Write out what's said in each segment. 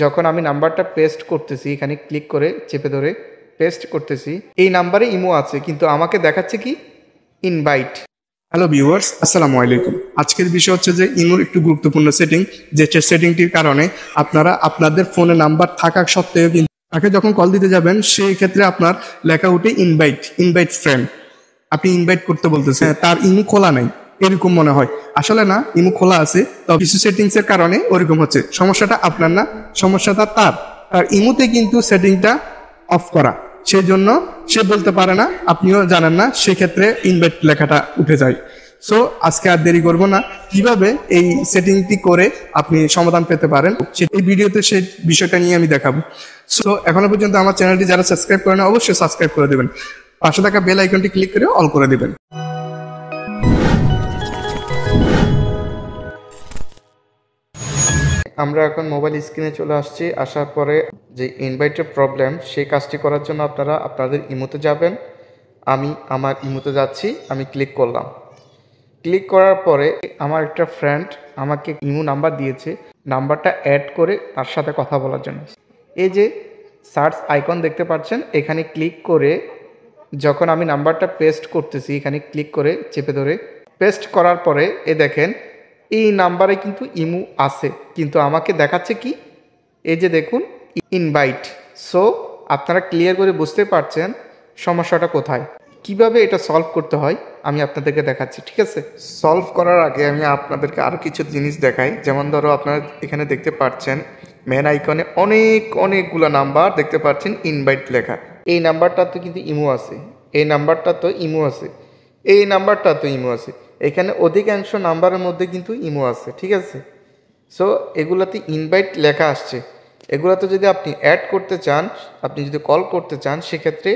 যখন আমি নাম্বারটা পেস্ট করতেছি, এখানে ক্লিক করে চেপে ধরে পেস্ট করতেছি, এই নাম্বারে ইমো আছে কিন্তু আমাকে দেখাচ্ছে কি ইনভাইট। হ্যালো ভিউয়ার্স, আসসালামু আলাইকুম। আজকের বিষয় হচ্ছে যে ইমোর একটু গুরুত্বপূর্ণ সেটিং, যে সেটিংটির কারণে আপনারা আপনাদের ফোনে নাম্বার থাকা সত্ত্বেও কিন্তু তাকে যখন কল দিতে যাবেন সেই ক্ষেত্রে আপনার লেখা উঠে ইনভাইট ফ্রেন্ড, আপনি ইনভাইট করতে বলতেছেন, তার ইমো খোলা নাই এরকম মনে হয়। আসলে না, ইমো খোলা আছে, তো কিছু সেটিংস এর কারণে ওরকম হচ্ছে। সমস্যাটা আপনার না, সমস্যাটা তার। তার ইমোতে কিন্তু সেটিংটা অফ করা, সেজন্য সে বলতে পারে না, আপনিও জানেন না, সেক্ষেত্রে ইনভাইট লেখাটা উঠে যায়। সো আজকে আর দেরি করব না, কিভাবে এই সেটিংটি করে আপনি সমাধান পেতে পারেন এই ভিডিওতে সেই বিষয়টা নিয়ে আমি দেখাবো। সো এখনো পর্যন্ত আমার চ্যানেলটি যারা সাবস্ক্রাইব করেন অবশ্যই সাবস্ক্রাইব করে দেবেন, পাশে থাকা বেল আইকনটি ক্লিক করে অল করে দেবেন। আমরা এখন মোবাইল স্ক্রিনে চলে আসছি। আসার পরে যে ইনভাইটের প্রবলেম, সেই কাজটি করার জন্য আপনারা আপনাদের ইমোতে যাবেন। আমি আমার ইমোতে যাচ্ছি, আমি ক্লিক করলাম। ক্লিক করার পরে আমার একটা ফ্রেন্ড আমাকে ইমো নাম্বার দিয়েছে, নাম্বারটা অ্যাড করে তার সাথে কথা বলার জন্য। এই যে সার্চ আইকন দেখতে পাচ্ছেন, এখানে ক্লিক করে যখন আমি নাম্বারটা পেস্ট করতেছি, এখানে ক্লিক করে চেপে ধরে পেস্ট করার পরে দেখেন এই নাম্বারে কিন্তু ইমো আছে কিন্তু আমাকে দেখাচ্ছে কি এই যে দেখুন ইনভাইট। সো আপনারা ক্লিয়ার করে বুঝতে পারছেন সমস্যাটা কোথায়, কিভাবে এটা সলভ করতে হয় আমি আপনাদেরকে দেখাচ্ছি। ঠিক আছে, সলভ করার আগে আমি আপনাদেরকে আরও কিছু জিনিস দেখাই। যেমন ধরো আপনারা এখানে দেখতে পাচ্ছেন মেন আইকনে অনেকগুলো নাম্বার দেখতে পাচ্ছেন ইনভাইট লেখা। এই নাম্বারটা তো কিন্তু ইমো আছে, এই নাম্বারটা তো ইমো আছে, এই নাম্বারটা তো ইমো আছে, এখানে অধিকাংশ নাম্বারের মধ্যে কিন্তু ইমো আছে। ঠিক আছে, সো এগুলাতে ইনভাইট লেখা আসছে। এগুলাতে যদি আপনি অ্যাড করতে চান, আপনি যদি কল করতে চান, সেক্ষেত্রে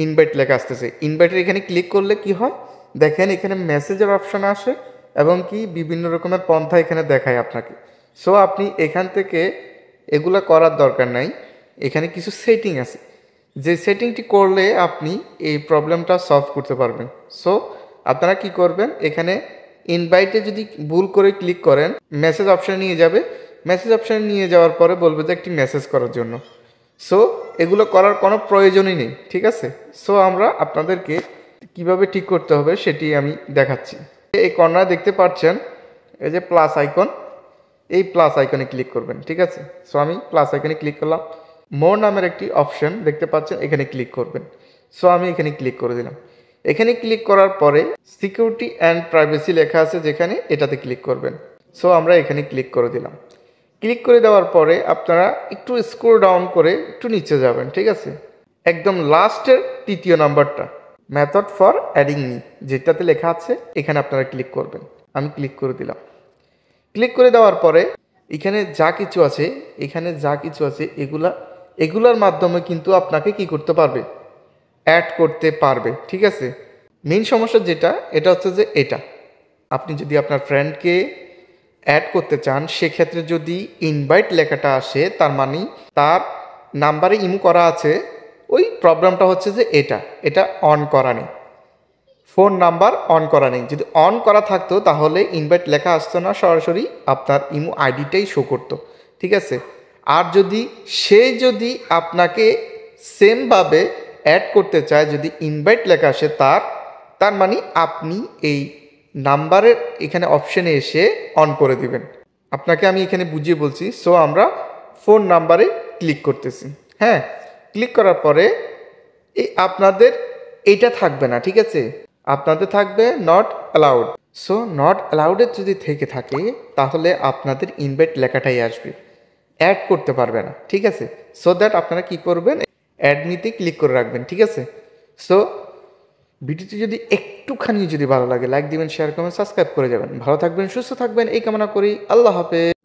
ইনভাইট লেখা আসতেছে। ইনভাইটের এখানে ক্লিক করলে কি হয় দেখেন, এখানে মেসেজের অপশান আসে এবং কি বিভিন্ন রকমের পন্থা এখানে দেখায় আপনাকে। সো আপনি এখান থেকে এগুলা করার দরকার নাই, এখানে কিছু সেটিং আছে, যে সেটিংটি করলে আপনি এই প্রবলেমটা সলভ করতে পারবেন। সো আপনারা কি করবেন, এখানে ইনভাইটে যদি ভুল করে ক্লিক করেন মেসেজ অপশানে নিয়ে যাবে, মেসেজ অপশানে নিয়ে যাওয়ার পরে বলবে যে একটি মেসেজ করার জন্য। সো এগুলো করার কোনো প্রয়োজনই নেই। ঠিক আছে, সো আমরা আপনাদেরকে কিভাবে ঠিক করতে হবে সেটি আমি দেখাচ্ছি। এই কর্নারে দেখতে পাচ্ছেন এই যে প্লাস আইকন, এই প্লাস আইকনে ক্লিক করবেন। ঠিক আছে, সো আমি প্লাস আইকনে ক্লিক করলাম। মোর নামের একটি অপশন দেখতে পাচ্ছেন, এখানে ক্লিক করবেন। সো আমি এখানে ক্লিক করে দিলাম। এখানে ক্লিক করার পরে সিকিউরিটি অ্যান্ড প্রাইভেসি লেখা আছে যেখানে, এটাতে ক্লিক করবেন। সো আমরা এখানে ক্লিক করে দিলাম। ক্লিক করে দেওয়ার পরে আপনারা একটু স্ক্রল ডাউন করে একটু নিচে যাবেন। ঠিক আছে, একদম লাস্টের তৃতীয় নাম্বারটা মেথড ফর অ্যাডিং মি যেটাতে লেখা আছে, এখানে আপনারা ক্লিক করবেন। আমি ক্লিক করে দিলাম। ক্লিক করে দেওয়ার পরে এখানে যা কিছু আছে, এখানে যা কিছু আছে এগুলার মাধ্যমে কিন্তু আপনাকে কি করতে পারবে, অ্যাড করতে পারবে। ঠিক আছে, মেইন সমস্যা যেটা, এটা হচ্ছে যে এটা আপনি যদি আপনার ফ্রেন্ডকে অ্যাড করতে চান, সেক্ষেত্রে যদি ইনভাইট লেখাটা আসে, তার মানে তার নাম্বারে ইমো করা আছে। ওই প্রবলেমটা হচ্ছে যে এটা অন করা নেই, ফোন নাম্বার অন করা নেই। যদি অন করা থাকতো তাহলে ইনভাইট লেখা আসতো না, সরাসরি আপনার ইমো আইডিটাই শো করতো। ঠিক আছে, আর যদি আপনাকে সেমভাবে অ্যাড করতে চায়, যদি ইনভাইট লেখা আসে তার মানে আপনি এই নাম্বারের এখানে অপশানে এসে অন করে দিবেন। আপনাকে আমি এখানে বুঝিয়ে বলছি। সো আমরা ফোন নাম্বারে ক্লিক করতেছি। হ্যাঁ, ক্লিক করার পরে আপনাদের এটা থাকবে না। ঠিক আছে, আপনাদের থাকবে নট অ্যালাউড। সো নট অ্যালাউডের যদি থেকে থাকে তাহলে আপনাদের ইনভাইট লেখাটাই আসবে, অ্যাড করতে পারবে না। ঠিক আছে, সো দ্যাট আপনারা কি করবেন, অ্যাড নিতে ক্লিক করে রাখবেন। ঠিক আছে, সো ভিডিওটি যদি একটুখানি যদি ভালো লাগে লাইক দিবেন, শেয়ার করবেন, সাবস্ক্রাইব করে যাবেন। ভালো থাকবেন, সুস্থ থাকবেন এই কামনা করি। আল্লাহ হাফেজ।